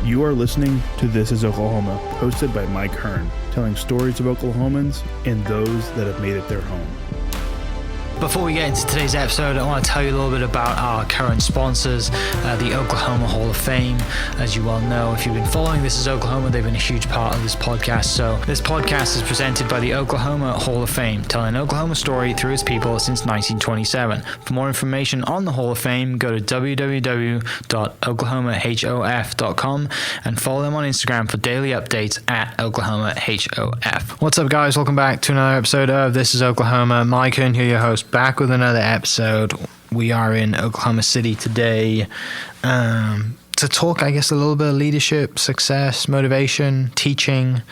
You are listening to This is Oklahoma, hosted by Mike Hearn, telling stories of Oklahomans and those that have made it their home. Before we get into today's episode, I want to tell you a little bit about our current sponsors, the Oklahoma Hall of Fame. As you well know, if you've been following This is Oklahoma, they've been a huge part of this podcast. So this podcast is presented by the Oklahoma Hall of Fame, telling Oklahoma story through its people since 1927. For more information on the Hall of Fame, go to www.oklahomahof.com and follow them on Instagram for daily updates at OklahomaHOF. What's up, guys? Welcome back to another episode of This is Oklahoma. Mike Hearn here, your host, back with another episode. We are in Oklahoma City today to talk, I guess, a little bit of leadership, success, motivation, teaching.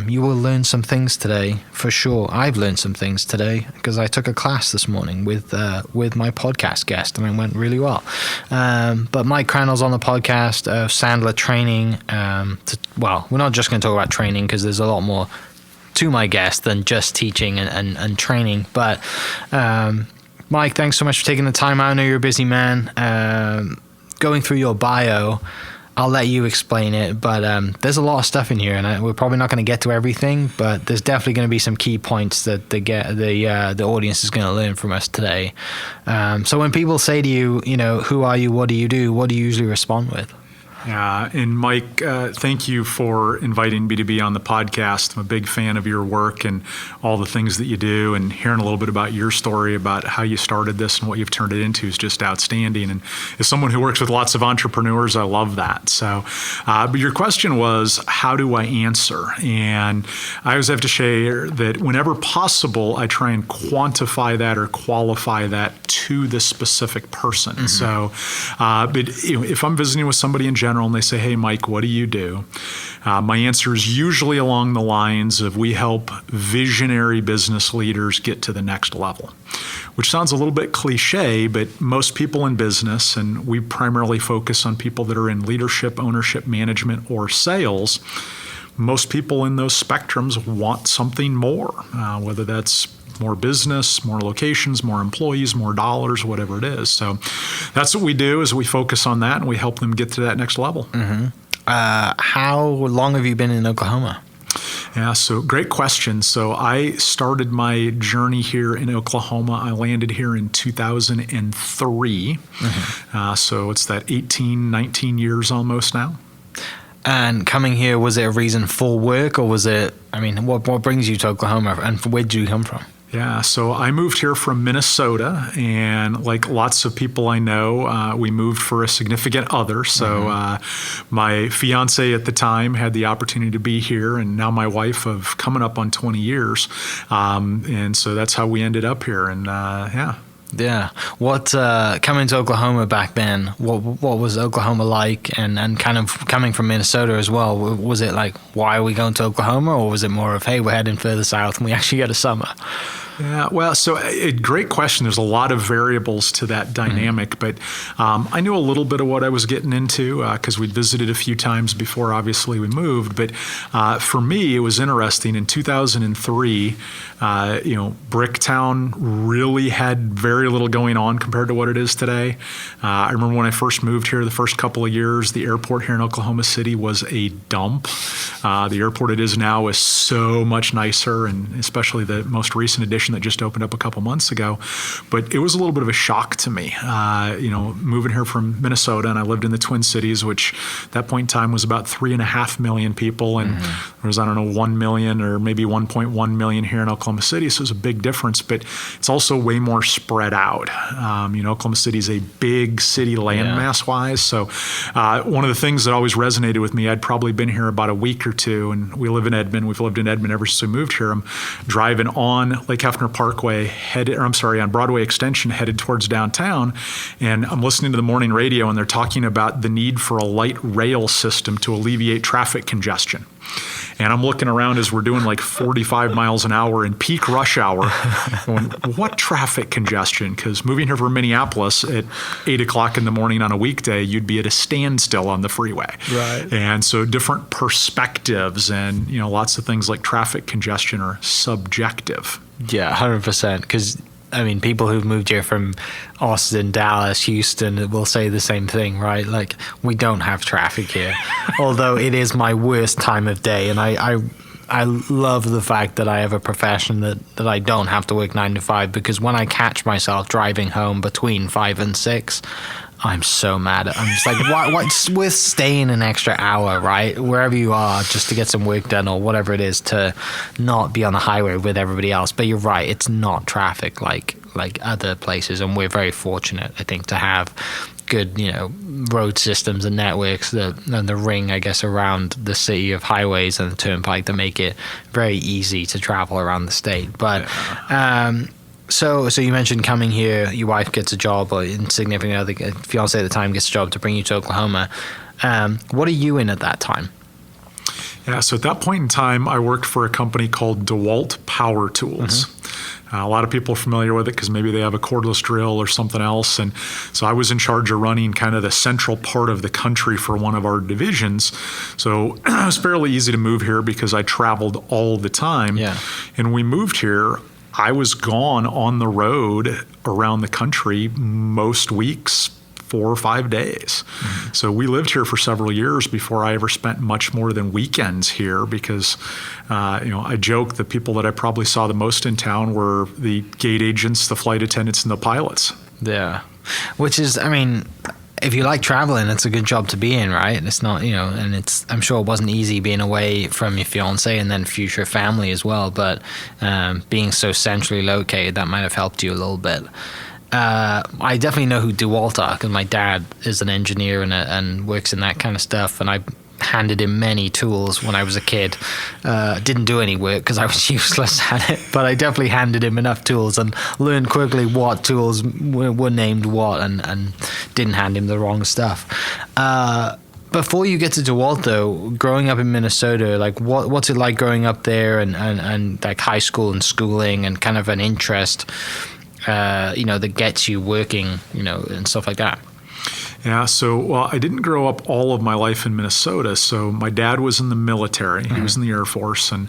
You will learn some things today, for sure. I've learned some things today because I took a class this morning with my podcast guest, and it went really well. But Mike Crandall's on the podcast of Sandler Training. We're not just going to talk about training because there's a lot more to my guest than just teaching and training. But Mike, thanks so much for taking the time out. I know you're a busy man. Going through your bio, I'll let you explain it, but there's a lot of stuff in here, and we're probably not going to get to everything, but there's definitely going to be some key points that the audience is going to learn from us today. So when people say to you, who are you, what do you do, what do you usually respond with? Yeah, and Mike, thank you for inviting me to be on the podcast. I'm a big fan of your work and all the things that you do, and hearing a little bit about your story, about how you started this and what you've turned it into is just outstanding. And as someone who works with lots of entrepreneurs, I love that. So, but your question was, how do I answer? And I always have to share that whenever possible, I try and quantify that or qualify that to the specific person. Mm-hmm. So, but if I'm visiting with somebody in general, and they say, hey, Mike, what do you do? My answer is usually along the lines of, we help visionary business leaders get to the next level, which sounds a little bit cliche, but most people in business, and we primarily focus on people that are in leadership, ownership, management, or sales, most people in those spectrums want something more, whether that's more business, more locations, more employees, more dollars, whatever it is. So that's what we do, is we focus on that and we help them get to that next level. Mm-hmm. How long have you been in Oklahoma? Yeah, so great question. So I started my journey here in Oklahoma. I landed here in 2003. Mm-hmm. So it's that 18, 19 years almost now. And coming here, was it a reason for work, or was it, what brings you to Oklahoma, and where did you come from? Yeah, so I moved here from Minnesota, and like lots of people I know, we moved for a significant other. So my fiance at the time had the opportunity to be here, and now my wife of coming up on 20 years. And so that's how we ended up here, and yeah. Yeah. What coming to Oklahoma back then? What was Oklahoma like? And kind of coming from Minnesota as well. Was it like, why are we going to Oklahoma, or was it more of, hey, we're heading further south and we actually get a summer? Yeah, well, so a great question. There's a lot of variables to that dynamic, but I knew a little bit of what I was getting into because we'd visited a few times before, obviously, we moved. But for me, it was interesting. In 2003, Bricktown really had very little going on compared to what it is today. I remember when I first moved here, the first couple of years, the airport here in Oklahoma City was a dump. The airport it is now is so much nicer, and especially the most recent addition that just opened up a couple months ago. But it was a little bit of a shock to me, moving here from Minnesota, and I lived in the Twin Cities, which at that point in time was about 3.5 million people, and there was, 1 million or maybe 1.1 million here in Oklahoma City, so it was a big difference, but it's also way more spread out. Oklahoma City is a big city landmass-wise, so one of the things that always resonated with me, I'd probably been here about a week or two, and we live in Edmond. We've lived in Edmond ever since we moved here. I'm driving on Lake Hefner Parkway, on Broadway Extension, headed towards downtown, and I'm listening to the morning radio, and they're talking about the need for a light rail system to alleviate traffic congestion. And I'm looking around as we're doing like 45 miles an hour in peak rush hour, going, what traffic congestion? Because moving here from Minneapolis at 8 o'clock in the morning on a weekday, you'd be at a standstill on the freeway. Right. And so different perspectives and, lots of things like traffic congestion are subjective. Yeah, 100%. Because I mean, people who've moved here from Austin, Dallas, Houston will say the same thing, right? Like, we don't have traffic here, although it is my worst time of day. And I love the fact that I have a profession that I don't have to work 9 to 5, because when I catch myself driving home between 5 and 6, I'm so mad. I'm just like, why just with staying an extra hour, right? Wherever you are, just to get some work done or whatever it is, to not be on the highway with everybody else. But you're right, it's not traffic like other places, and we're very fortunate, I think, to have good, road systems and networks and the ring, I guess, around the city of highways and the turnpike that make it very easy to travel around the state. But So you mentioned coming here, your wife gets a job, or insignificant other fiance at the time gets a job to bring you to Oklahoma. What are you in at that time? Yeah, so at that point in time, I worked for a company called DeWalt Power Tools. A lot of people are familiar with it because maybe they have a cordless drill or something else. And so I was in charge of running kind of the central part of the country for one of our divisions. So it was fairly easy to move here because I traveled all the time. Yeah. And when we moved here, I was gone on the road around the country most weeks, 4 or 5 days. So we lived here for several years before I ever spent much more than weekends here, because, I joke the people that I probably saw the most in town were the gate agents, the flight attendants, and the pilots. Yeah. Which is, I mean, if you like traveling, it's a good job to be in, right? It's not, and I'm sure it wasn't easy being away from your fiance and then future family as well, but being so centrally located, that might have helped you a little bit. I definitely know who DeWalt are, because my dad is an engineer and works in that kind of stuff, and I handed him many tools when I was a kid. Didn't do any work because I was useless at it, but I definitely handed him enough tools and learned quickly what tools were named what, and didn't hand him the wrong stuff. Before you get to DeWalt, though, growing up in Minnesota, like what's it like growing up there, and like high school and schooling, and kind of an interest that gets you working, and stuff like that? Yeah, so, I didn't grow up all of my life in Minnesota. So my dad was in the military. He was in the Air Force. And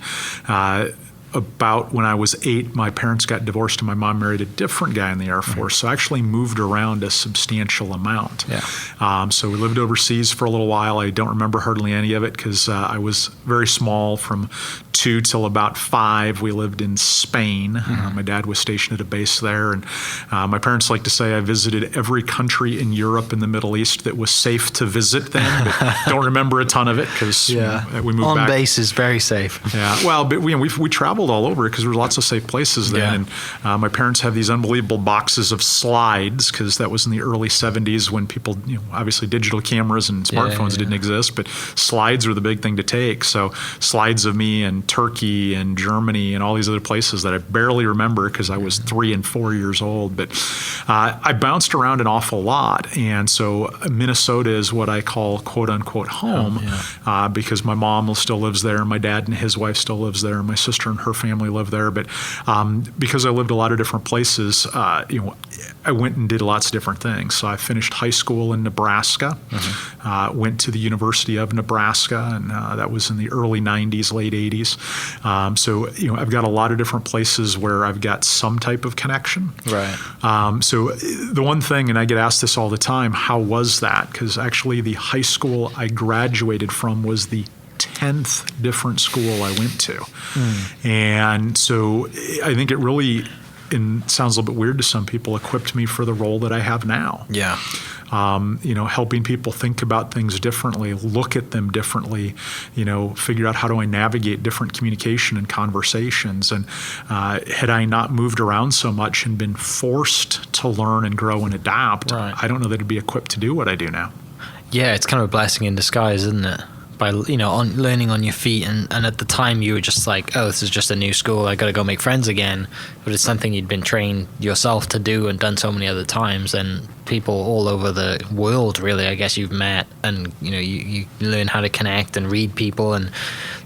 about when I was 8, my parents got divorced and my mom married a different guy in the Air Force. So I actually moved around a substantial amount. Yeah. So we lived overseas for a little while. I don't remember hardly any of it because I was very small. From 2 till about 5, we lived in Spain. My dad was stationed at a base there. And my parents like to say I visited every country in Europe and the Middle East that was safe to visit then. But don't remember a ton of it because we moved on back. base is very safe. Yeah, well, but we traveled all over because there were lots of safe places then. Yeah. And my parents have these unbelievable boxes of slides, because that was in the early 70s when people, obviously digital cameras and smartphones didn't exist, but slides were the big thing to take. So slides of me in Turkey and Germany and all these other places that I barely remember because I was 3 and 4 years old. But I bounced around an awful lot. And so Minnesota is what I call quote unquote home, because my mom still lives there, my dad and his wife still lives there, my sister and her family live there. But because I lived a lot of different places, I went and did lots of different things. So I finished high school in Nebraska, went to the University of Nebraska, and that was in the early 90s, late 80s. So I've got a lot of different places where I've got some type of connection. Right. So the one thing, and I get asked this all the time, how was that? Because actually the high school I graduated from was the 10th different school I went to. And so I think it really, and sounds a little bit weird to some people, equipped me for the role that I have now. Yeah. Helping people think about things differently, look at them differently, figure out how do I navigate different communication and conversations. And had I not moved around so much and been forced to learn and grow and adapt, I don't know that I'd be equipped to do what I do now. Yeah, it's kind of a blessing in disguise, isn't it? By learning on your feet, and at the time you were just like, oh, this is just a new school, I gotta go make friends again. But it's something you'd been trained yourself to do and done so many other times, and people all over the world, really, I guess you've met, and you learn how to connect and read people, and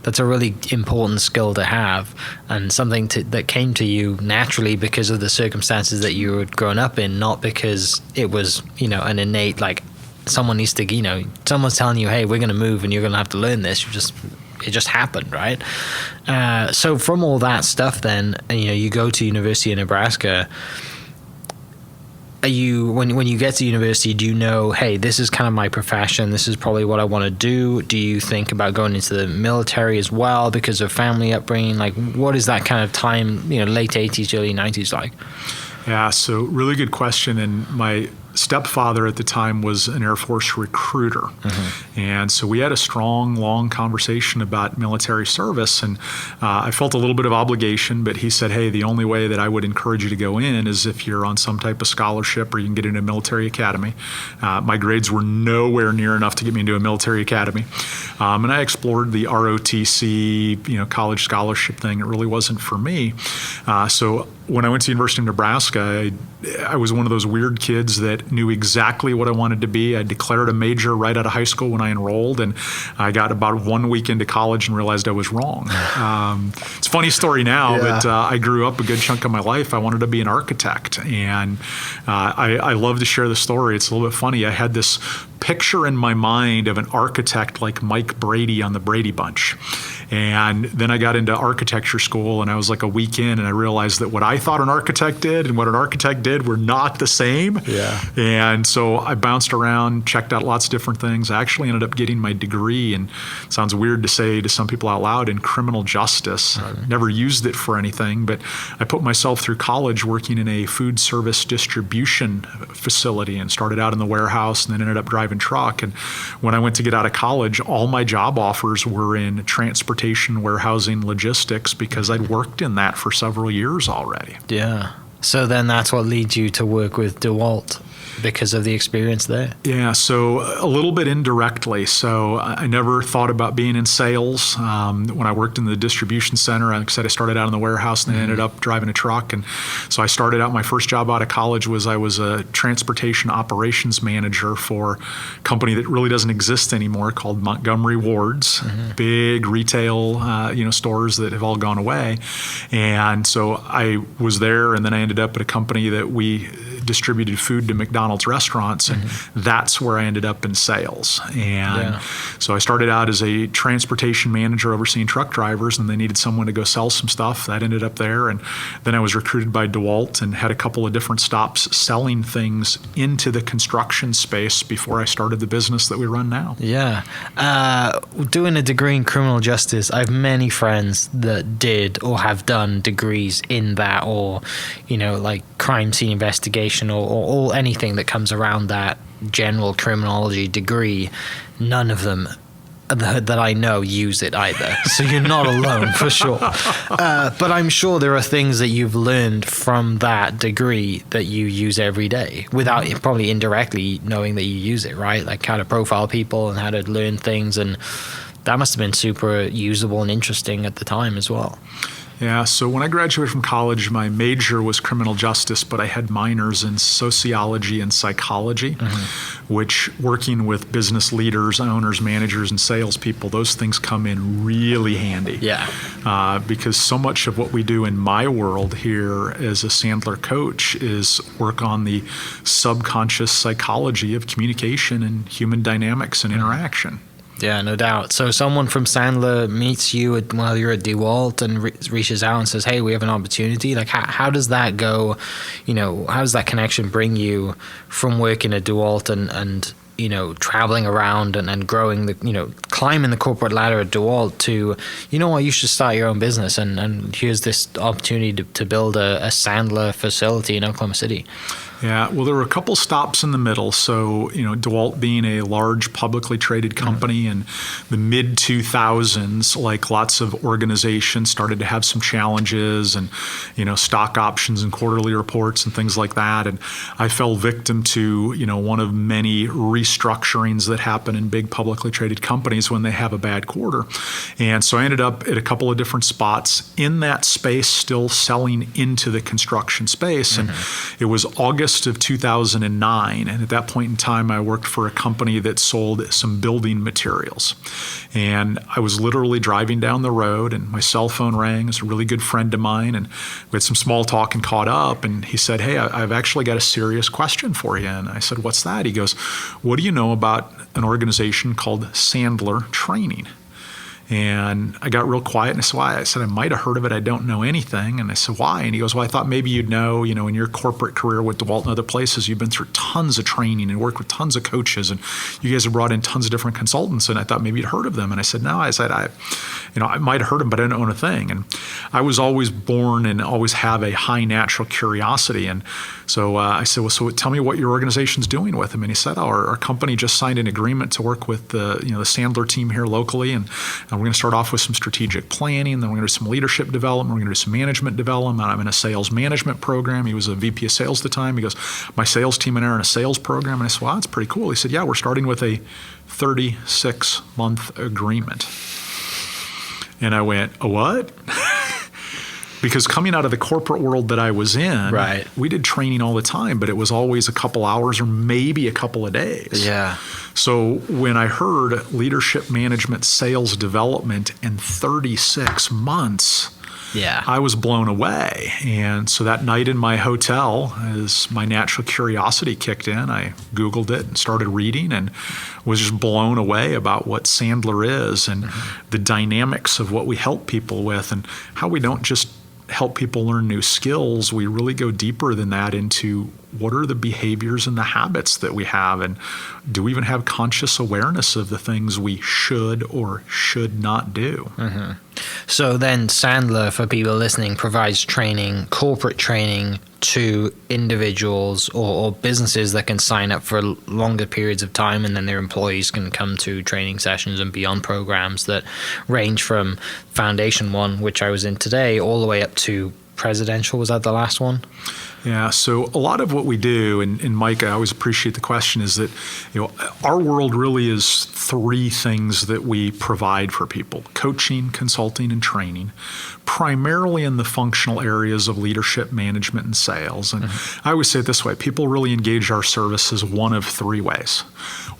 that's a really important skill to have, and something that came to you naturally because of the circumstances that you had grown up in, not because it was an innate, like, someone needs to, someone's telling you, hey, we're going to move and you're going to have to learn this. You just it just happened, right? So from all that stuff, then, and, you go to University of Nebraska. Are you, when you get to university, do you know, hey, this is kind of my profession, this is probably what I want to do? Do you think about going into the military as well because of family upbringing? Like, what is that kind of time, late 80s, early 90s like? Yeah, so really good question. And my stepfather at the time was an Air Force recruiter. Mm-hmm. And so we had a strong, long conversation about military service. And I felt a little bit of obligation, but he said, hey, the only way that I would encourage you to go in is if you're on some type of scholarship or you can get into a military academy. My grades were nowhere near enough to get me into a military academy. And I explored the ROTC, college scholarship thing. It really wasn't for me. So when I went to University of Nebraska, I was one of those weird kids that knew exactly what I wanted to be. I declared a major right out of high school when I enrolled, and I got about 1 week into college and realized I was wrong. It's a funny story now, but I grew up a good chunk of my life. I wanted to be an architect, and I love to share the story. It's a little bit funny. I had this picture in my mind of an architect like Mike Brady on the Brady Bunch. And then I got into architecture school, and I was like a week in, and I realized that what I thought an architect did and what an architect did were not the same. Yeah. And so I bounced around, checked out lots of different things. I actually ended up getting my degree, and it sounds weird to say to some people out loud, in criminal justice. I never used it for anything, but I put myself through college working in a food service distribution facility and started out in the warehouse and then ended up driving truck. And when I went to get out of college, all my job offers were in transportation, warehousing, logistics, because I'd worked in that for several years already. Yeah. So then that's what leads you to work with DeWalt because of the experience there? Yeah, so a little bit indirectly. So I never thought about being in sales. When I worked in the distribution center, like I said, I started out in the warehouse and then ended up driving a truck. And so I started out, my first job out of college was I was a transportation operations manager for a company that really doesn't exist anymore called Montgomery Ward's, big retail stores that have all gone away. And so I was there, and then I ended up at a company that we distributed food to McDonald's restaurants, and that's where I ended up in sales. And so I started out as a transportation manager overseeing truck drivers, and they needed someone to go sell some stuff. That ended up there. And then I was recruited by DeWalt and had a couple of different stops selling things into the construction space before I started the business that we run now. Yeah. Doing a degree in criminal justice, I have many friends that did or have done degrees in that, or, like crime scene investigation, or anything that comes around that general criminology degree. None of them that I know use it either. So you're not alone for sure. But I'm sure there are things that you've learned from that degree that you use every day without probably indirectly knowing that you use it, right? Like how to profile people and how to learn things. And that must have been super usable and interesting at the time as well. Yeah, so when I graduated from college, my major was criminal justice, but I had minors in sociology and psychology, which, working with business leaders, owners, managers, and salespeople, those things come in really handy. Yeah. Because so much of what we do in my world here as a Sandler coach is work on the subconscious psychology of communication and human dynamics and interaction. Yeah, no doubt. So someone from Sandler meets you while you're at DeWalt and reaches out and says, hey, we have an opportunity. Like, how does that go? How does that connection bring you from working at DeWalt and traveling around and growing climbing the corporate ladder at DeWalt to, you should start your own business and here's this opportunity to build a Sandler facility in Oklahoma City? Yeah, well, there were a couple stops in the middle. So, DeWalt being a large publicly traded company in the mid-2000s, like lots of organizations started to have some challenges and, stock options and quarterly reports and things like that. And I fell victim to, one of many restructurings that happen in big publicly traded companies when they have a bad quarter. And so I ended up at a couple of different spots in that space, still selling into the construction space. And it was August of 2009, and at that point in time I worked for a company that sold some building materials, and I was literally driving down the road and my cell phone rang. It's a really good friend of mine, and we had some small talk and caught up, and he said, hey, I've actually got a serious question for you. And I said, what's that? He goes, what do you know about an organization called Sandler Training? And I got real quiet, and I said, why? I said, I might have heard of it. I don't know anything. And I said, why? And he goes, well, I thought maybe you'd know, in your corporate career with DeWalt and other places, you've been through tons of training and worked with tons of coaches, and you guys have brought in tons of different consultants, and I thought maybe you'd heard of them. And I said, no. I said, I might have heard them, but I didn't own a thing. And I was always born and always have a high natural curiosity. And so I said, well, so tell me what your organization's doing with them. And he said, our company just signed an agreement to work with the Sandler team here locally, and we're going to start off with some strategic planning, then we're going to do some leadership development, we're going to do some management development. I'm in a sales management program. He was a VP of sales at the time. He goes, my sales team and I are in a sales program. And I said, well, that's pretty cool. He said, yeah, we're starting with a 36-month agreement. And I went, a what? Because coming out of the corporate world that I was in, right, we did training all the time, but it was always a couple hours or maybe a couple of days. Yeah. So when I heard leadership management, sales development in 36 months, yeah, I was blown away. And so that night in my hotel, as my natural curiosity kicked in, I Googled it and started reading and was just blown away about what Sandler is and the dynamics of what we help people with, and how we don't just help people learn new skills. We really go deeper than that into what are the behaviors and the habits that we have, and do we even have conscious awareness of the things we should or should not do? Mm-hmm. So then Sandler, for people listening, provides training, corporate training to individuals or businesses that can sign up for longer periods of time, and then their employees can come to training sessions and beyond programs that range from Foundation 1, which I was in today, all the way up to Presidential. Was that the last one? Yeah, so a lot of what we do, and Mike, I always appreciate the question, is that our world really is three things that we provide for people: coaching, consulting, and training, primarily in the functional areas of leadership, management, and sales. And I always say it this way: people really engage our services one of three ways.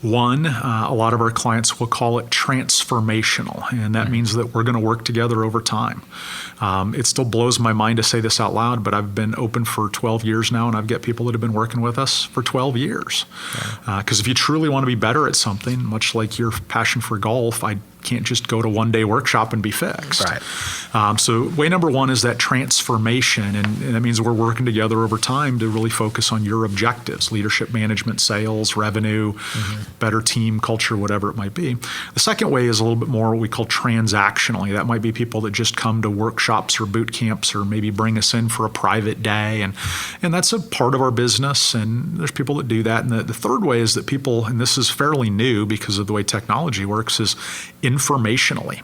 One, a lot of our clients will call it transformational, and that means that we're going to work together over time. It still blows my mind to say this out loud, but I've been open for 12 years now, and I've got people that have been working with us for 12 years. Because if you truly want to be better at something, much like your passion for golf, I can't just go to one-day workshop and be fixed. Right. So way number one is that transformation, and that means we're working together over time to really focus on your objectives: leadership, management, sales, revenue, better team culture, whatever it might be. The second way is a little bit more what we call transactionally. That might be people that just come to workshops or boot camps, or maybe bring us in for a private day, and that's a part of our business, and there's people that do that. And the third way is that people, and this is fairly new because of the way technology works, is informationally.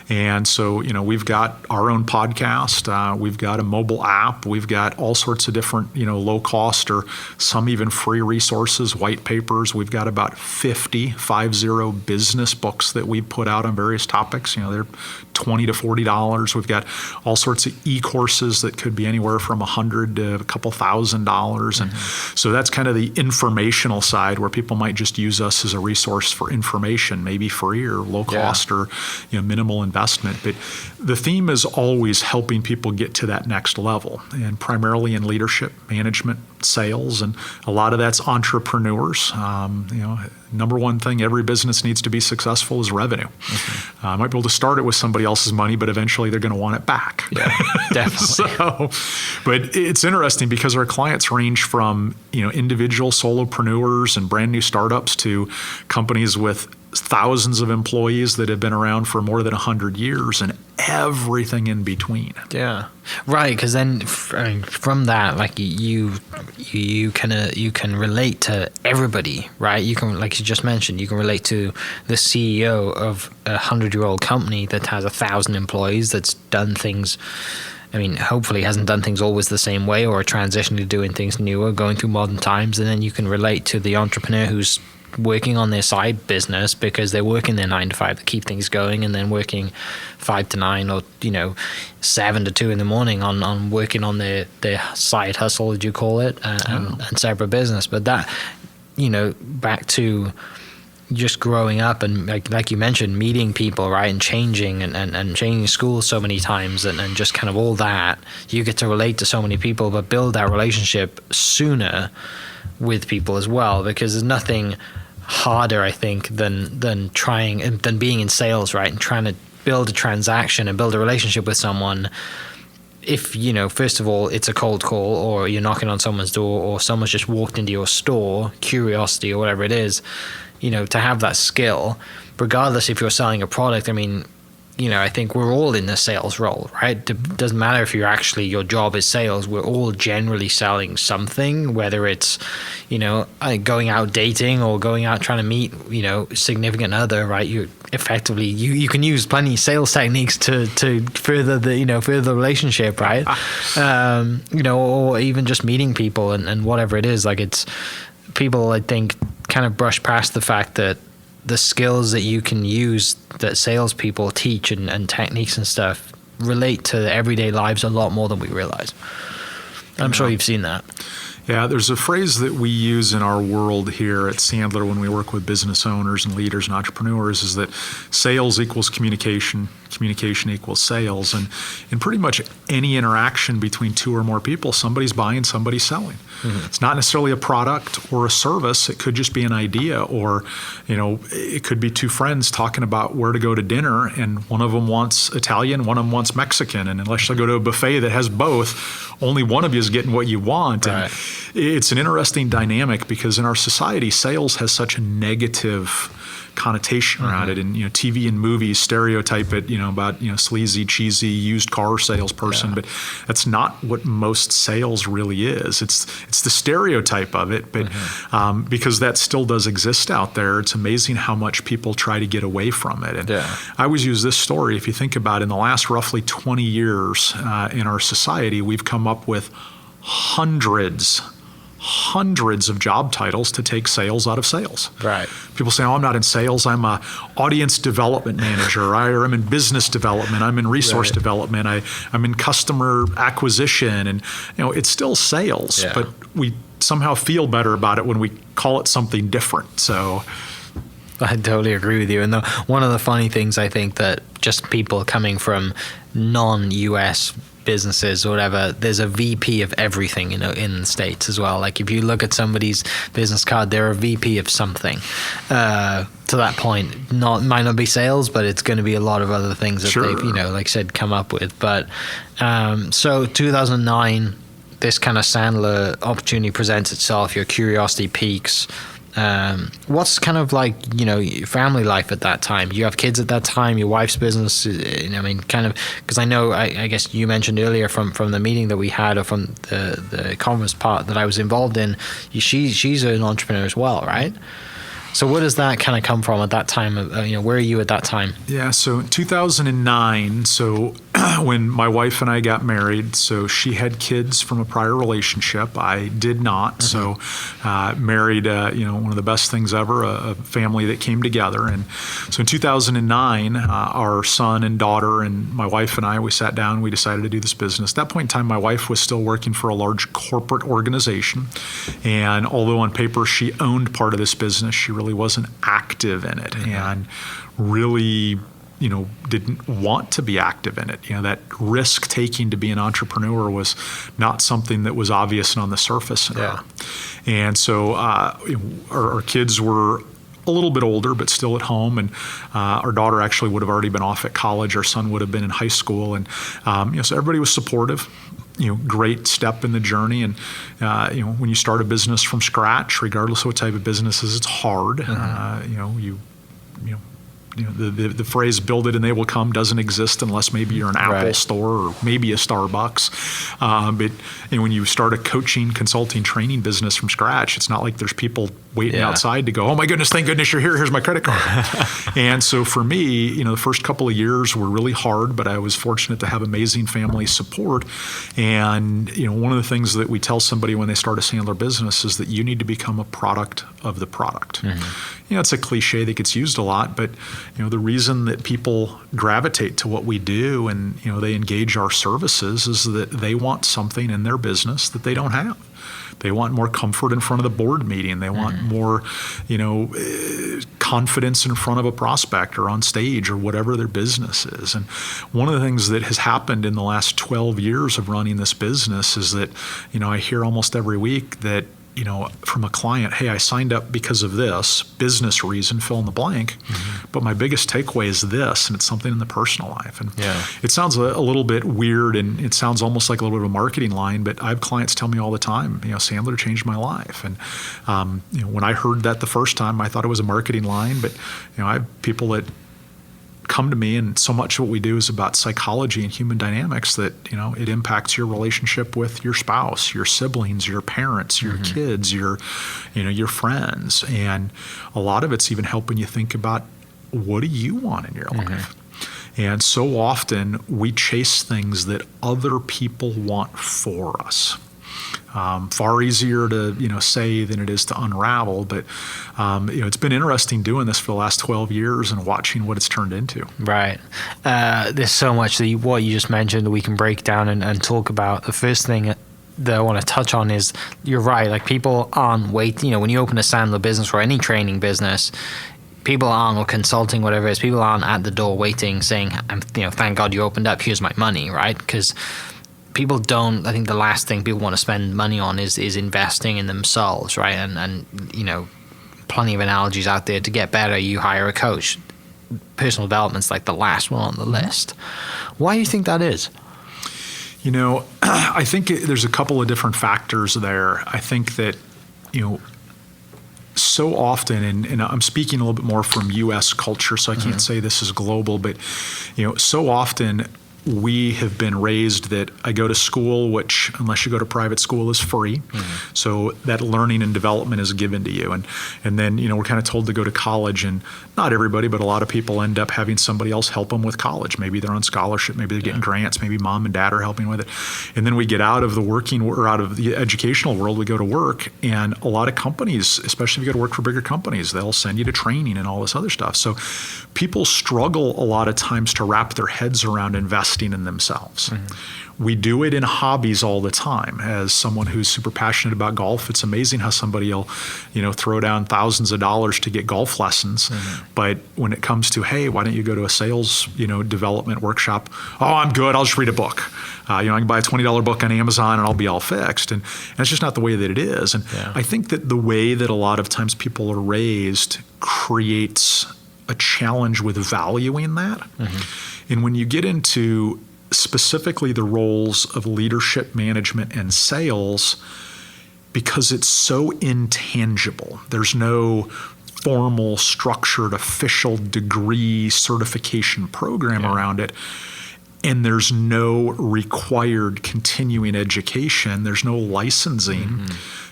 And so, we've got our own podcast, we've got a mobile app, we've got all sorts of different, low cost or some even free resources, white papers. We've got about 50 business books that we put out on various topics. They're $20 to $40. We've got all sorts of e-courses that could be anywhere from $100 to a couple $1,000. And so that's kind of the informational side, where people might just use us as a resource for information, maybe free or low cost or minimal investment. But the theme is always helping people get to that next level, and primarily in leadership, management, sales, and a lot of that's entrepreneurs. Number one thing every business needs to be successful is revenue. I might be able to start it with somebody else's money, but eventually they're going to want it back. Yeah, definitely. But it's interesting because our clients range from individual solopreneurs and brand new startups to companies with thousands of employees that have been around for more than 100 years, and everything in between. Yeah, right. Because then from that, like you can relate to everybody, right? You can, like you just mentioned, you can relate to the CEO of a 100-year-old company that has 1,000 employees, that's done things. Hopefully hasn't done things always the same way, or transitioning to doing things newer, going through modern times. And then you can relate to the entrepreneur who's working on their side business because they're working their 9 to 5 to keep things going, and then working 5 to 9 or 7 to 2 in the morning on working on their side hustle, as you call it, and separate business. But that, back to just growing up and like you mentioned, meeting people, right, and changing and changing schools so many times, and just kind of all that, you get to relate to so many people, but build that relationship sooner with people as well, because there's nothing harder, I think, than being in sales, right? And trying to build a transaction and build a relationship with someone. If, first of all, it's a cold call, or you're knocking on someone's door, or someone's just walked into your store, curiosity or whatever it is, to have that skill, regardless if you're selling a product. I mean, I think we're all in the sales role, right? It doesn't matter if your job is sales. We're all generally selling something, whether it's, going out dating or going out trying to meet, significant other, right? You effectively, you can use plenty of sales techniques to further the relationship, right? Or even just meeting people and whatever it is. Like, it's people, I think, kind of brush past the fact that the skills that you can use that salespeople teach and techniques and stuff relate to everyday lives a lot more than we realize. I'm sure you've seen that. Yeah, there's a phrase that we use in our world here at Sandler when we work with business owners and leaders and entrepreneurs, is that sales equals communication, communication equals sales. And in pretty much any interaction between two or more people, somebody's buying, somebody's selling. Mm-hmm. It's not necessarily a product or a service. It could just be an idea, or, it could be two friends talking about where to go to dinner, and one of them wants Italian, one of them wants Mexican. And unless you go to a buffet that has both, only one of you is getting what you want. Right. And it's an interesting dynamic, because in our society, sales has such a negative connotation around it. And, TV and movies stereotype it, about, sleazy, cheesy, used car salesperson. Yeah. But that's not what most sales really is. It's the stereotype of it. But because that still does exist out there, it's amazing how much people try to get away from it. And I always use this story. If you think about it, in the last roughly 20 years in our society, we've come up with hundreds of job titles to take sales out of sales. Right. People say, I'm not in sales. I'm a audience development manager. Or I'm in business development. I'm in resource development. I'm in customer acquisition. And, it's still sales, but we somehow feel better about it when we call it something different. So I totally agree with you. And one of the funny things, I think, that just people coming from non-US businesses or whatever, there's a VP of everything, in the States as well. Like, if you look at somebody's business card, they're a VP of something. To that point, might not be sales, but it's going to be a lot of other things that they've, like I said, come up with. But so 2009, this kind of Sandler opportunity presents itself. Your curiosity peaks. What's kind of like, your family life at that time? You have kids at that time, your wife's business, kind of, because I know, I guess you mentioned earlier from the meeting that we had, or from the conference part that I was involved in, she's an entrepreneur as well, right? So where does that kind of come from at that time? Where are you at that time? Yeah, so in 2009, so when my wife and I got married, so she had kids from a prior relationship. I did not. So married, one of the best things ever, a family that came together. And so in 2009, our son and daughter and my wife and I, we sat down, we decided to do this business. At that point in time, my wife was still working for a large corporate organization. And although on paper she owned part of this business, she really wasn't active in it, and really, didn't want to be active in it. That risk taking to be an entrepreneur was not something that was obvious and on the surface in her. And so our kids were a little bit older, but still at home. And our daughter actually would have already been off at college. Our son would have been in high school. And, so everybody was supportive. Great step in the journey. And, when you start a business from scratch, regardless of what type of business is, it's hard. The phrase "build it and they will come" doesn't exist unless maybe you're an Apple store or maybe a Starbucks. But when you start a coaching, consulting, training business from scratch, it's not like there's people waiting outside to go, "Oh my goodness, thank goodness you're here. Here's my credit card." And so for me, the first couple of years were really hard, but I was fortunate to have amazing family support. And one of the things that we tell somebody when they start a Sandler business is that you need to become a product of the product. It's a cliche that gets used a lot, but the reason that people gravitate to what we do and they engage our services is that they want something in their business that they don't have. They want more comfort in front of the board meeting. They want more, confidence in front of a prospect or on stage or whatever their business is. And one of the things that has happened in the last 12 years of running this business is that, I hear almost every week that from a client, hey, I signed up because of this business reason, fill in the blank, but my biggest takeaway is this, and it's something in the personal life. And it sounds a little bit weird, and it sounds almost like a little bit of a marketing line, but I have clients tell me all the time, Sandler changed my life. And when I heard that the first time, I thought it was a marketing line, but I have people that come to me, and so much of what we do is about psychology and human dynamics that it impacts your relationship with your spouse, your siblings, your parents, your kids, your friends, and a lot of it's even helping you think about, what do you want in your life? And so often we chase things that other people want for us. Far easier to say than it is to unravel, but it's been interesting doing this for the last 12 years and watching what it's turned into. Right. There's so much that what you just mentioned that we can break down and talk about. The first thing that I want to touch on is, you're right, like people aren't waiting. When you open a Sandler business or any training business, people aren't, or consulting, whatever it is, people aren't at the door waiting saying, thank God you opened up, here's my money, right? Because people don't, I think the last thing people want to spend money on is investing in themselves, right? And plenty of analogies out there. To get better, you hire a coach. Personal development's like the last one on the list. Why do you think that is? I think there's a couple of different factors there. I think that, so often, and I'm speaking a little bit more from U.S. culture, so I can't say this is global, but, so often we have been raised that I go to school, which, unless you go to private school, is free. So that learning and development is given to you. And then, we're kind of told to go to college, and not everybody, but a lot of people end up having somebody else help them with college. Maybe they're on scholarship, maybe they're getting grants, maybe mom and dad are helping with it. And then we get out of the working, or out of the educational world, we go to work, and a lot of companies, especially if you go to work for bigger companies, they'll send you to training and all this other stuff. So people struggle a lot of times to wrap their heads around investing in themselves. We do it in hobbies all the time. As someone who's super passionate about golf, it's amazing how somebody will, throw down thousands of dollars to get golf lessons. But when it comes to, hey, why don't you go to a sales, development workshop? Oh, I'm good. I'll just read a book. I can buy a $20 book on Amazon and I'll be all fixed. And that's just not the way that it is. And I think that the way that a lot of times people are raised creates a challenge with valuing that. And when you get into specifically the roles of leadership, management, and sales, because it's so intangible, there's no formal, structured, official degree certification program around it, and there's no required continuing education, there's no licensing,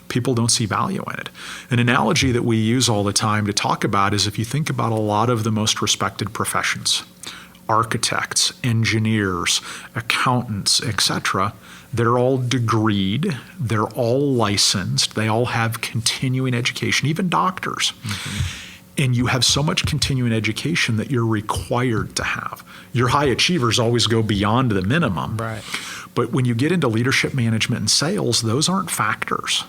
people don't see value in it. An analogy that we use all the time to talk about is, if you think about a lot of the most respected professions, architects, engineers, accountants, etc., they're all degreed, they're all licensed, they all have continuing education, even doctors. And you have so much continuing education that you're required to have. Your high achievers always go beyond the minimum. Right. But when you get into leadership, management, and sales, those aren't factors.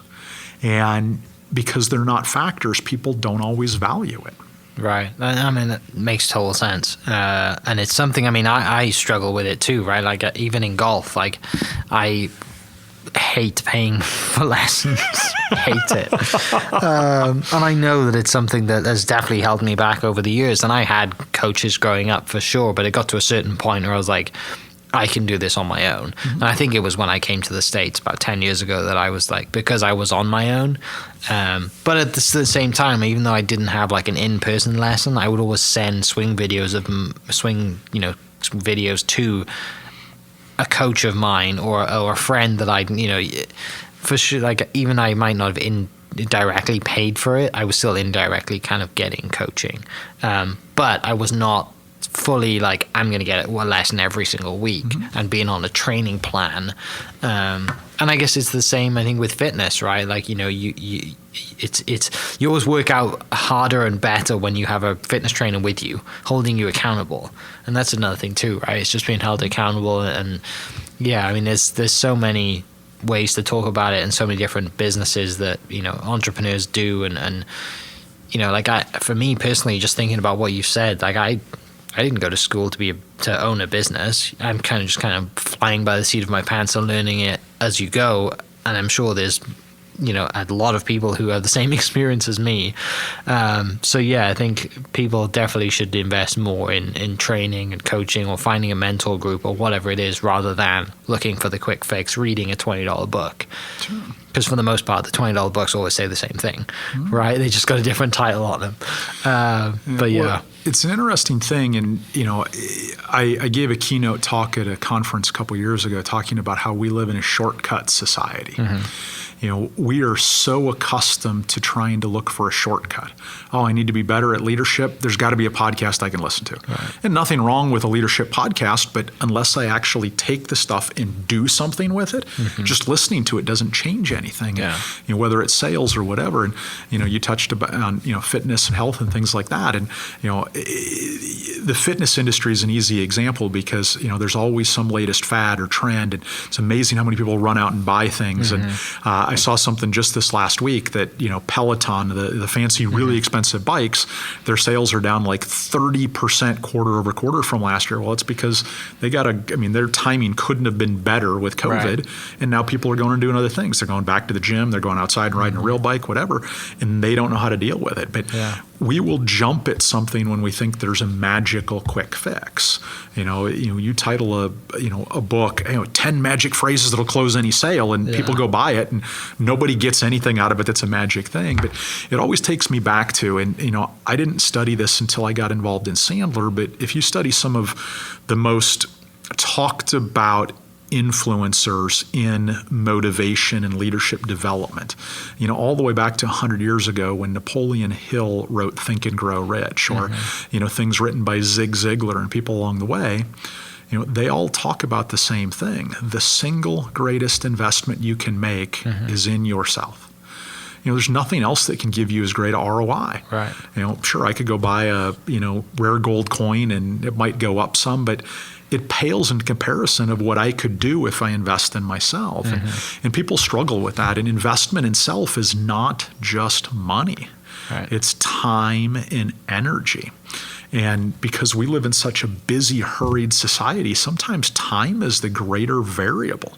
And because they're not factors, people don't always value it. Right. I mean, that makes total sense. And it's something, I struggle with it too, right? Like, even in golf, like, I hate paying for lessons. Hate it. And I know that it's something that has definitely held me back over the years. And I had coaches growing up for sure, but it got to a certain point where I was like, I can do this on my own. And I think it was when I came to the States about 10 years ago that I was like, because I was on my own. But at the same time, even though I didn't have like an in-person lesson, I would always send swing videos videos to a coach of mine or a friend that I, for sure, like, even I might not have directly paid for it, I was still indirectly kind of getting coaching. But I was not fully like, I'm going to get a lesson every single week and being on a training plan. And I guess it's the same, I think, with fitness, right? Like, you always work out harder and better when you have a fitness trainer with you, holding you accountable. And that's another thing too, right? It's just being held accountable. And there's so many ways to talk about it, and so many different businesses that, entrepreneurs do. And for me personally, just thinking about what you said, like, I didn't go to school to own a business. I'm kind of flying by the seat of my pants and learning it as you go. And I'm sure there's a lot of people who have the same experience as me. So yeah, I think people definitely should invest more in training and coaching or finding a mentor group or whatever it is, rather than looking for the quick fix, reading a $20 book. Sure. Because for the most part, the $20 books always say the same thing, right? They just got a different title on them. But yeah. Well, it's an interesting thing. And, I gave a keynote talk at a conference a couple years ago talking about how we live in a shortcut society. We are so accustomed to trying to look for a shortcut. Oh, I need to be better at leadership. There's got to be a podcast I can listen to. Right. And nothing wrong with a leadership podcast, but unless I actually take the stuff and do something with it, just listening to it doesn't change anything. Yeah. And, whether it's sales or whatever. And, you touched on, fitness and health and things like that. And, the fitness industry is an easy example because, there's always some latest fad or trend. And it's amazing how many people run out and buy things. And I saw something just this last week that, Peloton, the fancy, really expensive bikes, their sales are down like 30% quarter over quarter from last year. Well, it's because their timing couldn't have been better with COVID. Right. And now people are going and doing other things. They're going back to the gym. They're going outside and riding a real bike, whatever. And they don't know how to deal with it. But we will jump at something when we think there's a magical quick fix. You title a book, 10 magic phrases that'll close any sale, and people go buy it, and nobody gets anything out of it that's a magic thing. But it always takes me back to, and I didn't study this until I got involved in Sandler, but if you study some of the most talked about influencers in motivation and leadership development, all the way back to 100 years ago when Napoleon Hill wrote Think and Grow Rich, or, things written by Zig Ziglar and people along the way, they all talk about the same thing. The single greatest investment you can make is in yourself. There's nothing else that can give you as great a ROI. Right. Sure, I could go buy a, rare gold coin and it might go up some, but it pales in comparison of what I could do if I invest in myself. And people struggle with that. And investment in self is not just money. Right. It's time and energy. And because we live in such a busy, hurried society, sometimes time is the greater variable.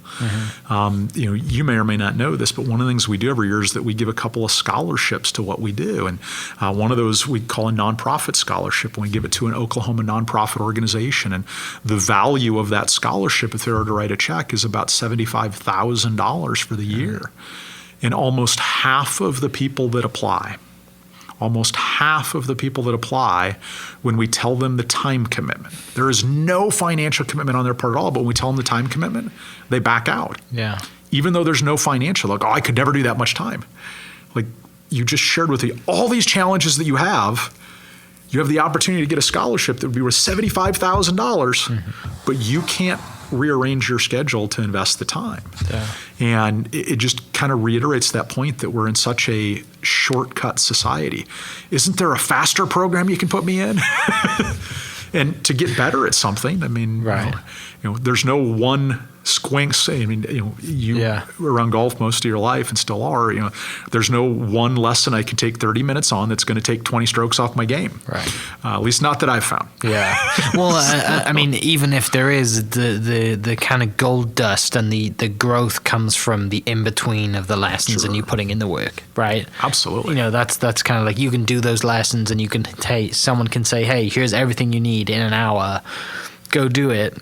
You may or may not know this, but one of the things we do every year is that we give a couple of scholarships to what we do. And one of those we call a nonprofit scholarship, and we give it to an Oklahoma nonprofit organization. And the value of that scholarship, if they were to write a check, is about $75,000 for the year. And almost half of the people that apply, when we tell them the time commitment, there is no financial commitment on their part at all, but when we tell them the time commitment, they back out. Yeah. Even though there's no financial, like, I could never do that much time. Like, you just shared with me all these challenges that you have. You have the opportunity to get a scholarship that would be worth $75,000, but you can't rearrange your schedule to invest the time. Yeah. And it just kind of reiterates that point that we're in such a shortcut society. Isn't there a faster program you can put me in? And to get better at something, there's no one squinks. I mean, you were around golf most of your life and still are. There's no one lesson I can take 30 minutes on that's going to take 20 strokes off my game. Right. At least not that I've found. Yeah. Well, I mean, even if there is the kind of gold dust and the growth comes from the in between of the lessons and you putting in the work, right? Absolutely. That's kind of like you can do those lessons and you can someone can say, hey, here's everything you need in an hour. Go do it.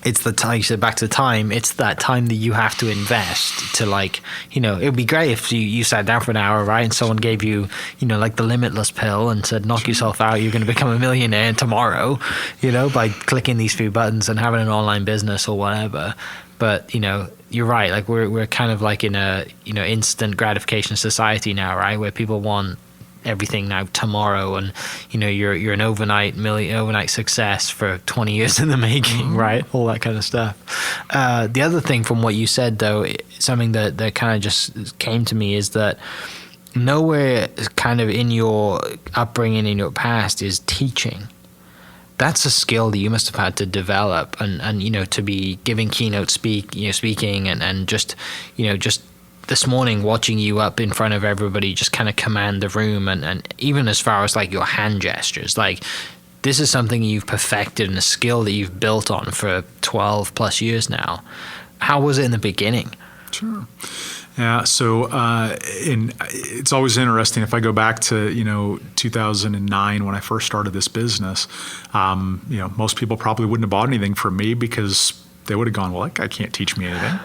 It's the time, you said back to the time, it's that time that you have to invest to it would be great if you sat down for an hour, right? And someone gave you, like the limitless pill and said, knock yourself out, you're going to become a millionaire tomorrow, by clicking these few buttons and having an online business or whatever. But, you're right. Like we're kind of like in a, instant gratification society now, right? Where people want everything now tomorrow, and you're an overnight success for 20 years in the making, right? All that kind of stuff. The other thing from what you said, though, something that kind of just came to me is that nowhere kind of in your upbringing, in your past, is teaching. That's a skill that you must have had to develop, and to be giving keynote speaking and just this morning watching you up in front of everybody just kind of command the room, and even as far as like your hand gestures, like this is something you've perfected and a skill that you've built on for 12 plus years now. How was it in the beginning? Sure. Yeah. So, and it's always interesting if I go back to, 2009 when I first started this business, most people probably wouldn't have bought anything from me because they would have gone, well, that guy can't teach me anything.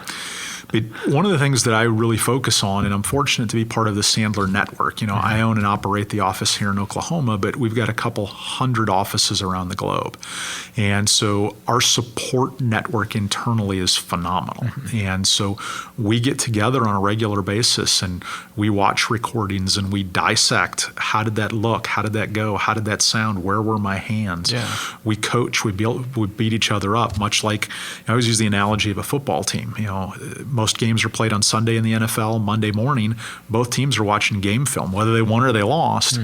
But one of the things that I really focus on, and I'm fortunate to be part of the Sandler network. I own and operate the office here in Oklahoma, but we've got a couple hundred offices around the globe. And so our support network internally is phenomenal. And so we get together on a regular basis and we watch recordings and we dissect, how did that look? How did that go? How did that sound? Where were my hands? Yeah. We coach, we beat each other up, much like I always use the analogy of a football team. Most games are played on Sunday in the NFL. Monday morning, both teams are watching game film, whether they won or they lost.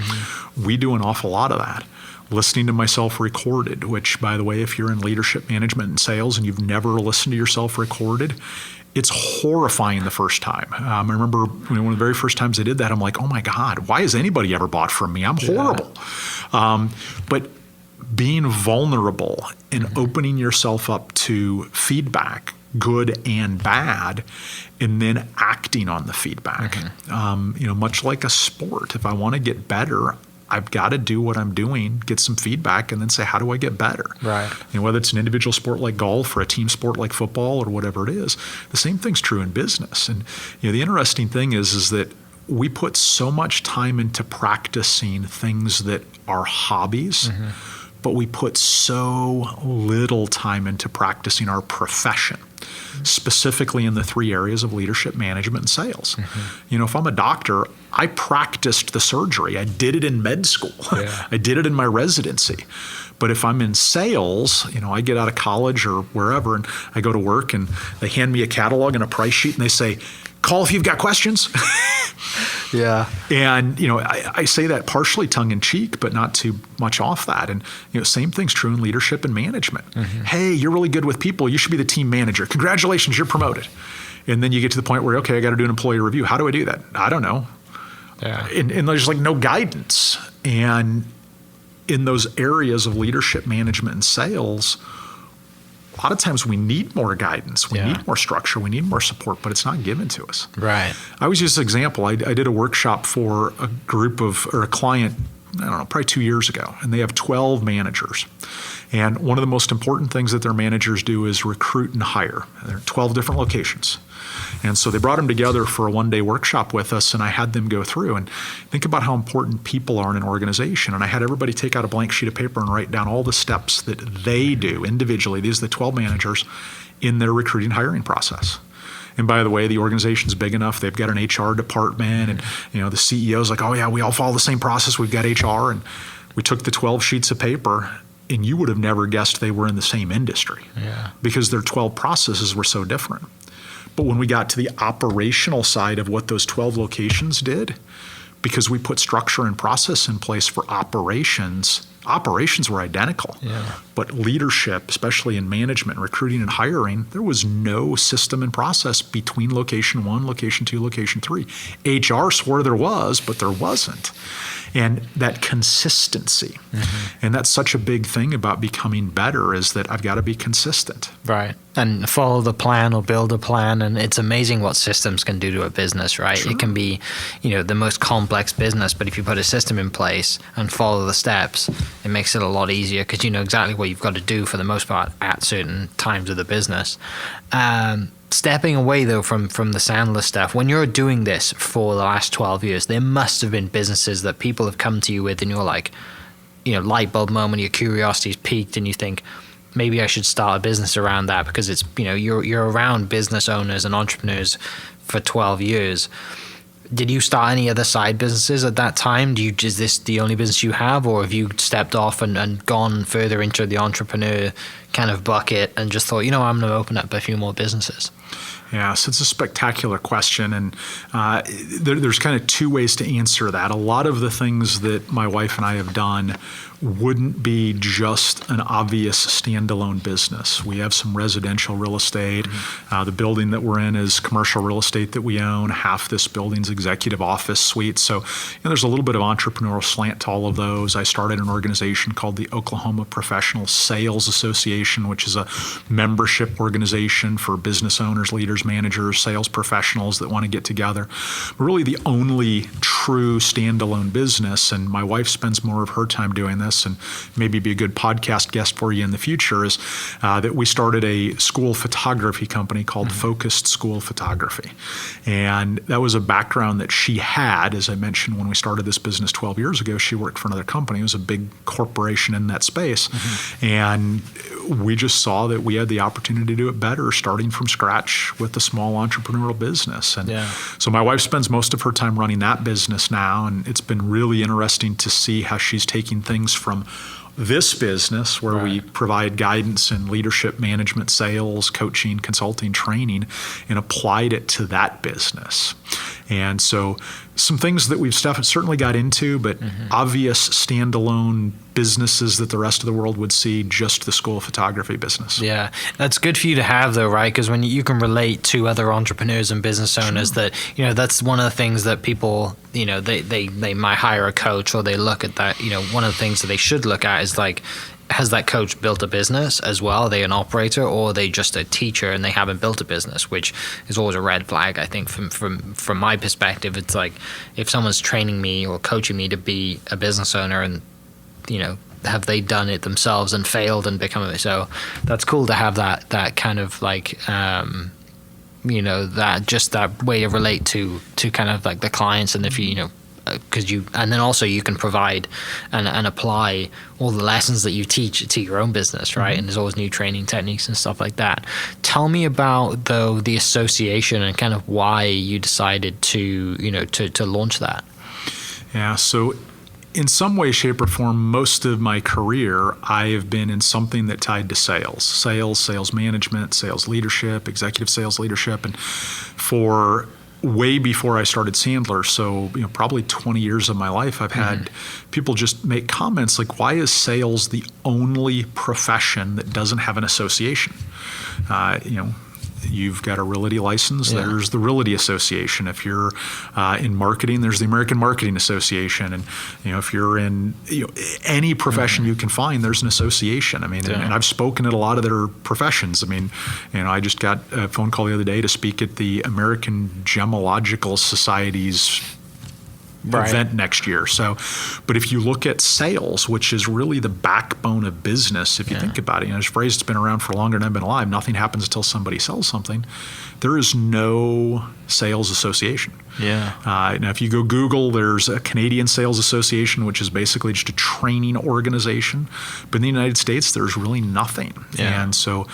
We do an awful lot of that. Listening to myself recorded, which, by the way, if you're in leadership management and sales and you've never listened to yourself recorded, it's horrifying the first time. I remember one of the very first times I did that, I'm like, oh my God, why has anybody ever bought from me? I'm horrible. But being vulnerable and opening yourself up to feedback, good and bad, and then acting on the feedback. Much like a sport, if I want to get better, I've got to do what I'm doing, get some feedback, and then say, how do I get better? Right. Whether it's an individual sport like golf or a team sport like football or whatever it is, the same thing's true in business. And the interesting thing is that we put so much time into practicing things that are hobbies, but we put so little time into practicing our profession, specifically in the three areas of leadership, management, and sales. If I'm a doctor, I practiced the surgery. I did it in med school. I did it in my residency. But if I'm in sales, I get out of college or wherever and I go to work and they hand me a catalog and a price sheet and they say, call if you've got questions. Yeah. And, I say that partially tongue in cheek, but not too much off that. And, same thing's true in leadership and management. Hey, you're really good with people. You should be the team manager. Congratulations, you're promoted. And then you get to the point where, okay, I got to do an employee review. How do I do that? I don't know. Yeah. And there's no guidance. And in those areas of leadership, management, and sales, a lot of times we need more guidance, we need more structure, we need more support, but it's not given to us. Right. I always use this example. I did a workshop for a client, I don't know, probably 2 years ago, and they have 12 managers. And one of the most important things that their managers do is recruit and hire. There are 12 different locations. And so they brought them together for a one-day workshop with us, and I had them go through and think about how important people are in an organization. And I had everybody take out a blank sheet of paper and write down all the steps that they do individually, these are the 12 managers, in their recruiting hiring process. And by the way, the organization's big enough, they've got an HR department, and the CEO's like, oh yeah, we all follow the same process, we've got HR. And we took the 12 sheets of paper, and you would have never guessed they were in the same industry because their 12 processes were so different. But when we got to the operational side of what those 12 locations did, because we put structure and process in place for operations were identical. But leadership, especially in management, recruiting, and hiring, there was no system and process between location 1, location 2, location 3. HR swore there was, but there wasn't. And that consistency. And that's such a big thing about becoming better, is that I've got to be consistent. Right. And follow the plan or build a plan. And it's amazing what systems can do to a business, right? It can be, the most complex business, but if you put a system in place and follow the steps, it makes it a lot easier because you know exactly what you've got to do for the most part at certain times of the business. Stepping away, though, from the Sandler stuff, when you're doing this for the last 12 years, there must have been businesses that people have come to you with and you're like, light bulb moment, your curiosity's peaked and you think, maybe I should start a business around that because it's, you're around business owners and entrepreneurs for 12 years. Did you start any other side businesses at that time? Is this the only business you have, or have you stepped off and gone further into the entrepreneur kind of bucket and just thought, I'm going to open up a few more businesses? Yeah, so it's a spectacular question, and there's kind of two ways to answer that. A lot of the things that my wife and I have done wouldn't be just an obvious standalone business. We have some residential real estate. The building that we're in is commercial real estate that we own. Half this building's executive office suites. So there's a little bit of entrepreneurial slant to all of those. I started an organization called the Oklahoma Professional Sales Association, which is a membership organization for business owners, leaders, managers, sales professionals that want to get together. But really the only true standalone business, and my wife spends more of her time doing this, and maybe be a good podcast guest for you in the future, is that we started a school photography company called Focused School Photography. And that was a background that she had. As I mentioned, when we started this business 12 years ago, she worked for another company. It was a big corporation in that space. And we just saw that we had the opportunity to do it better, starting from scratch with a small entrepreneurial business. And so my wife spends most of her time running that business now, and it's been really interesting to see how she's taking things from this business where we provide guidance and leadership, management, sales, coaching, consulting, training, and applied it to that business. And so some things that we've certainly got into, but obvious standalone businesses that the rest of the world would see, just the school photography business. Yeah, that's good for you to have though, right? Because when you can relate to other entrepreneurs and business owners, that, that's one of the things that people, they might hire a coach, or they look at that, one of the things that they should look at is like, has that coach built a business as well? Are they an operator, or are they just a teacher and they haven't built a business, which is always a red flag, I think, from my perspective. It's like, if someone's training me or coaching me to be a business owner, and, have they done it themselves and failed and become it? So that's cool to have that kind of like, that just that way to relate to kind of like the clients, and if because and then also you can provide and apply all the lessons that you teach to your own business, right? And there's always new training techniques and stuff like that. Tell me about though the association and kind of why you decided to launch that. Yeah, so in some way, shape, or form, most of my career, I have been in something that tied to sales management, sales leadership, executive sales leadership, and for way before I started Sandler, so probably 20 years of my life, I've had people just make comments like, why is sales the only profession that doesn't have an association? You've got a realty license, there's the Realty Association. If you're in marketing, there's the American Marketing Association. And if you're in any profession you can find, there's an association. I mean, and I've spoken at a lot of their professions. I mean, I just got a phone call the other day to speak at the American Gemological Society's event next year. So, but if you look at sales, which is really the backbone of business, if you think about it, there's a phrase that's been around for longer than I've been alive: nothing happens until somebody sells something. There is no sales association. Now, if you go Google, there's a Canadian Sales Association, which is basically just a training organization. But in the United States, there's really nothing. And so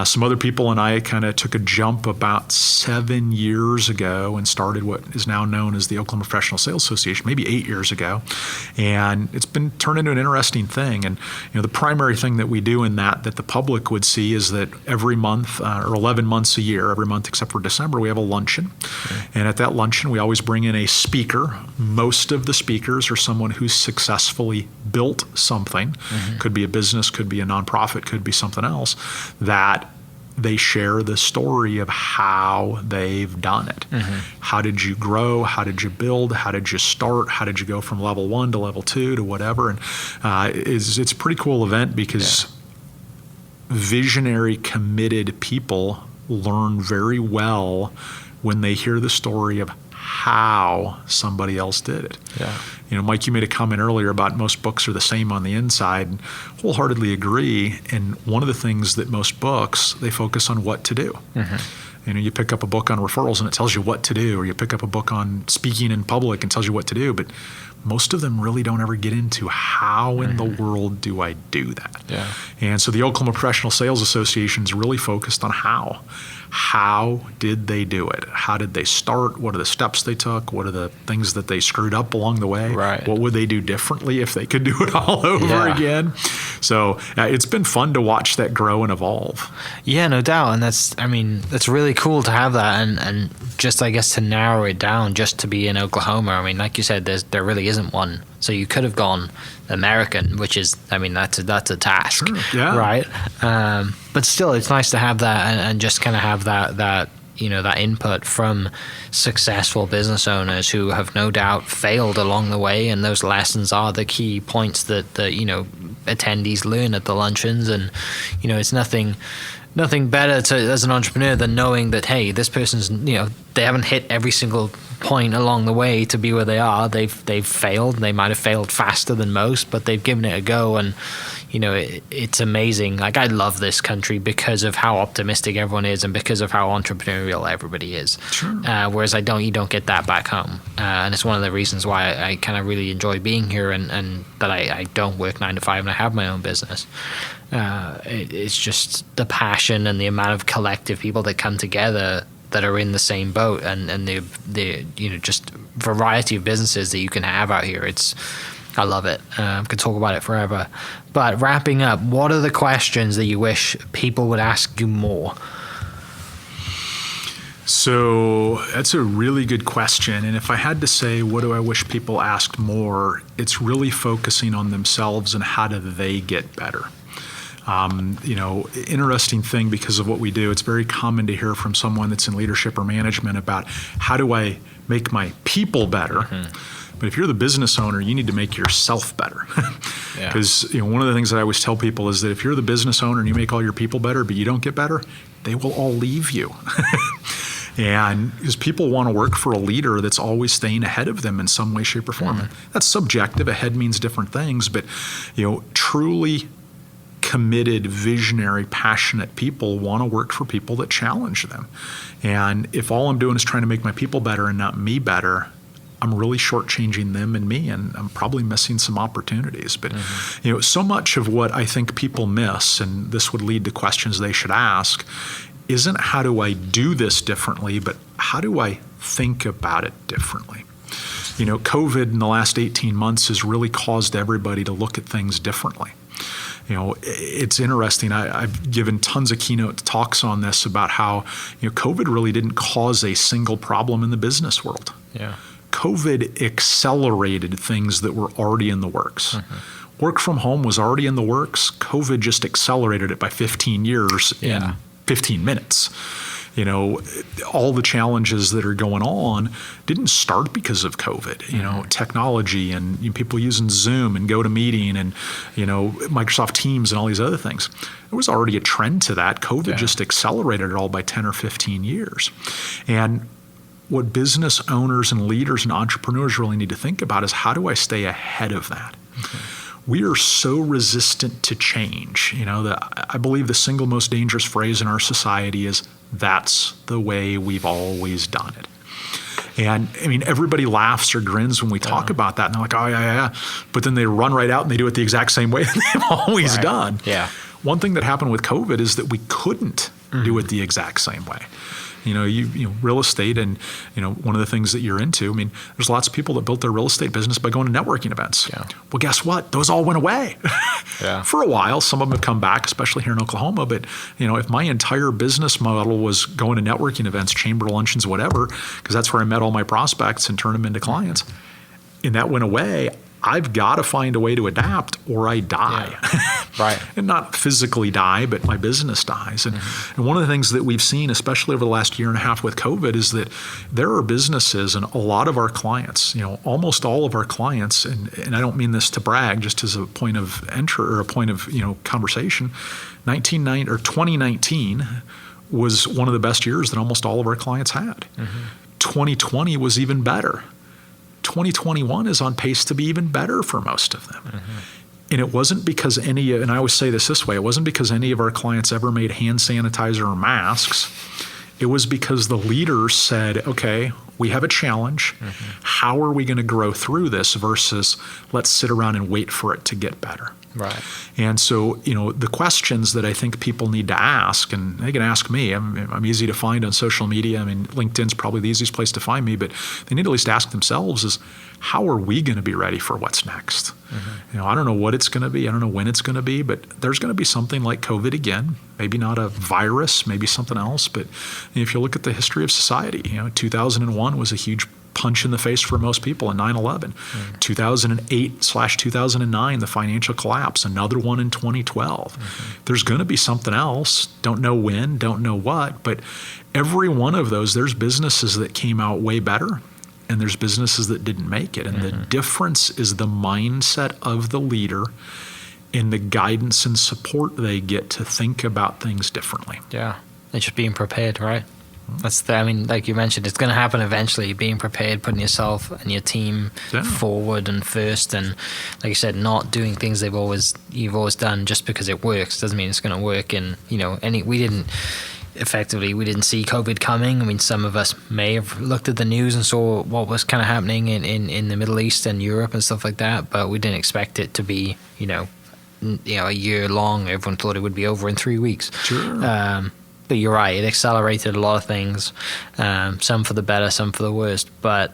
some other people and I kind of took a jump about 7 years ago and started what is now known as the Oklahoma Professional Sales Association, maybe 8 years ago. And it's been turned into an interesting thing. And the primary thing that we do in that the public would see is that every month, or 11 months a year, every month except for December, we have a luncheon. And at that luncheon, we always bring in a speaker. Most of the speakers are someone who's successfully built something. Could be a business, could be a nonprofit, could be something else, that they share the story of how they've done it. How did you grow? How did you build? How did you start? How did you go from level 1 to level 2 to whatever? And it's a pretty cool event because visionary, committed people learn very well when they hear the story of how somebody else did it. Mike, you made a comment earlier about most books are the same on the inside, and wholeheartedly agree. And one of the things that most books, they focus on what to do. You pick up a book on referrals and it tells you what to do, or you pick up a book on speaking in public and tells you what to do, but most of them really don't ever get into how in the world do I do that. And so the Oklahoma Professional Sales Association is really focused on how. how did they do it? How did they start? What are the steps they took? What are the things that they screwed up along the way? Right. What would they do differently if they could do it all over again? So it's been fun to watch that grow and evolve. Yeah, no doubt. And that's really cool to have that. And just, I guess, to narrow it down just to be in Oklahoma. I mean, like you said, there really isn't one. So you could have gone American, which is, that's a task. Sure. Yeah. Right. But still, it's nice to have that and just kind of have that that input from successful business owners who have no doubt failed along the way, and those lessons are the key points that attendees learn at the luncheons. And it's nothing better as an entrepreneur than knowing that, hey, this person's they haven't hit every single point along the way to be where they are. They've failed. They might have failed faster than most, but they've given it a go. And it's amazing. Like, I love this country because of how optimistic everyone is and because of how entrepreneurial everybody is. Sure. Whereas you don't get that back home. And it's one of the reasons why I kind of really enjoy being here and that I don't work 9 to 5 and I have my own business. It's just the passion and the amount of collective people that come together that are in the same boat, and the just variety of businesses that you can have out here. I love it. I could talk about it forever. But wrapping up, what are the questions that you wish people would ask you more? So that's a really good question. And if I had to say, what do I wish people asked more, it's really focusing on themselves and how do they get better. Interesting thing, because of what we do, it's very common to hear from someone that's in leadership or management about how do I make my people better? Mm-hmm. But if you're the business owner, you need to make yourself better. Because one of the things that I always tell people is that if you're the business owner and you make all your people better, but you don't get better, they will all leave you. And because people want to work for a leader that's always staying ahead of them in some way, shape, or form. Mm-hmm. That's subjective. Ahead means different things. But truly committed, visionary, passionate people want to work for people that challenge them. And if all I'm doing is trying to make my people better and not me better, I'm really shortchanging them and me, and I'm probably missing some opportunities. But so much of what I think people miss, and this would lead to questions they should ask, isn't how do I do this differently, but how do I think about it differently? COVID in the last 18 months has really caused everybody to look at things differently. It's interesting. I've given tons of keynote talks on this about how COVID really didn't cause a single problem in the business world. Yeah. COVID accelerated things that were already in the works. Mm-hmm. Work from home was already in the works. COVID just accelerated it by 15 years in 15 minutes. All the challenges that are going on didn't start because of COVID. Technology and people using Zoom and GoToMeeting and, Microsoft Teams and all these other things. There was already a trend to that. COVID just accelerated it all by 10 or 15 years. And what business owners and leaders and entrepreneurs really need to think about is, how do I stay ahead of that? Okay. We are so resistant to change. I believe the single most dangerous phrase in our society is, that's the way we've always done it. And everybody laughs or grins when we talk about that. And they're like, oh, yeah. But then they run right out and they do it the exact same way they've always done. Yeah. One thing that happened with COVID is that we couldn't do it the exact same way. Real estate and, one of the things that you're into, there's lots of people that built their real estate business by going to networking events. Yeah. Well, guess what? Those all went away. For a while. Some of them have come back, especially here in Oklahoma. But, if my entire business model was going to networking events, chamber luncheons, whatever, because that's where I met all my prospects and turned them into clients, and that went away, I've got to find a way to adapt or I die. Yeah. Right. And not physically die, but my business dies. And, and one of the things that we've seen, especially over the last year and a half with COVID, is that there are businesses and a lot of our clients, almost all of our clients, and I don't mean this to brag, just as a point of entry or a point of, conversation, 2019 was one of the best years that almost all of our clients had. 2020 was even better. 2021 is on pace to be even better for most of them. And it wasn't because and I always say this way, it wasn't because any of our clients ever made hand sanitizer or masks. It was because the leaders said, okay, we have a challenge. How are we going to grow through this versus let's sit around and wait for it to get better? Right. And so, the questions that I think people need to ask, and they can ask me, I'm easy to find on social media. I mean, LinkedIn's probably the easiest place to find me, but they need to at least ask themselves is, how are we going to be ready for what's next? I don't know what it's going to be. I don't know when it's going to be, but there's going to be something like COVID again, maybe not a virus, maybe something else. But if you look at the history of society, 2001 was a huge punch in the face for most people in 9/11. 2008/2009, the financial collapse, another one in 2012. There's going to be something else. Don't know when, don't know what, but every one of those, there's businesses that came out way better and there's businesses that didn't make it. And the difference is the mindset of the leader and the guidance and support they get to think about things differently. Yeah. And just being prepared, right? Like you mentioned, it's going to happen eventually. Being prepared, putting yourself and your team forward and first, and like you said, not doing things you've always done just because it works doesn't mean it's going to work. And we didn't see COVID coming. I mean, some of us may have looked at the news and saw what was kind of happening in the Middle East and Europe and stuff like that, but we didn't expect it to be a year long. Everyone thought it would be over in 3 weeks. Sure. But you're right, it accelerated a lot of things, some for the better, some for the worst. But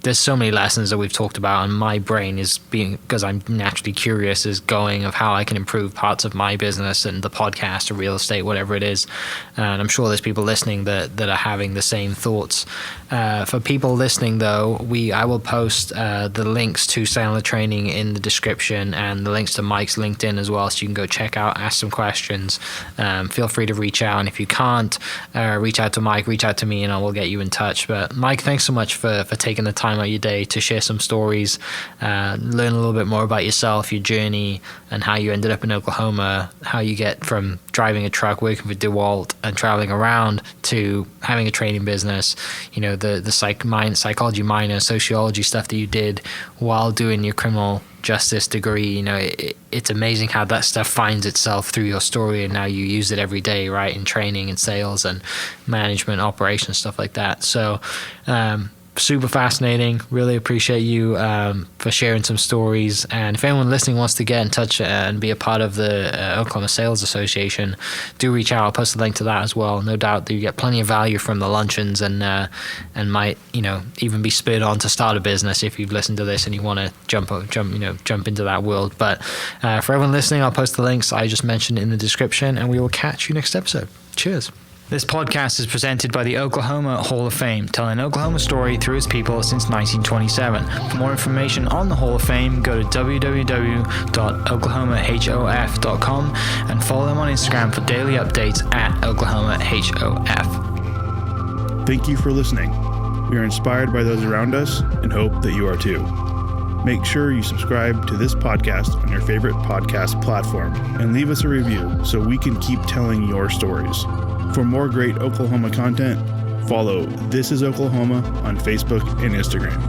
there's so many lessons that we've talked about, and my brain is because I'm naturally curious, is going of how I can improve parts of my business and the podcast or real estate, whatever it is. And I'm sure there's people listening that are having the same thoughts. For people listening, though, I will post the links to Sandler training in the description and the links to Mike's LinkedIn as well, so you can go check out, ask some questions. Feel free to reach out, and if you can't reach out to Mike, reach out to me, and I will get you in touch. But Mike, thanks so much for taking the time out of your day to share some stories, learn a little bit more about yourself, your journey, and how you ended up in Oklahoma, how you get from driving a truck, working for DeWalt, and traveling around to having a training business. The psychology minor, sociology stuff that you did while doing your criminal justice degree. It's amazing how that stuff finds itself through your story, and now you use it every day, right, in training and sales and management, operations, stuff like that. So super fascinating. Really appreciate you for sharing some stories. And if anyone listening wants to get in touch and be a part of the Oklahoma Sales Association, do reach out. I'll post a link to that as well. No doubt that you get plenty of value from the luncheons, and might even be spurred on to start a business if you've listened to this and you want to jump into that world. But for everyone listening, I'll post the links I just mentioned in the description, and we will catch you next episode. Cheers. This podcast is presented by the Oklahoma Hall of Fame, telling Oklahoma's story through its people since 1927. For more information on the Hall of Fame, go to www.oklahomahof.com and follow them on Instagram for daily updates at oklahomahof. Thank you for listening. We are inspired by those around us and hope that you are too. Make sure you subscribe to this podcast on your favorite podcast platform and leave us a review so we can keep telling your stories. For more great Oklahoma content, follow This Is Oklahoma on Facebook and Instagram.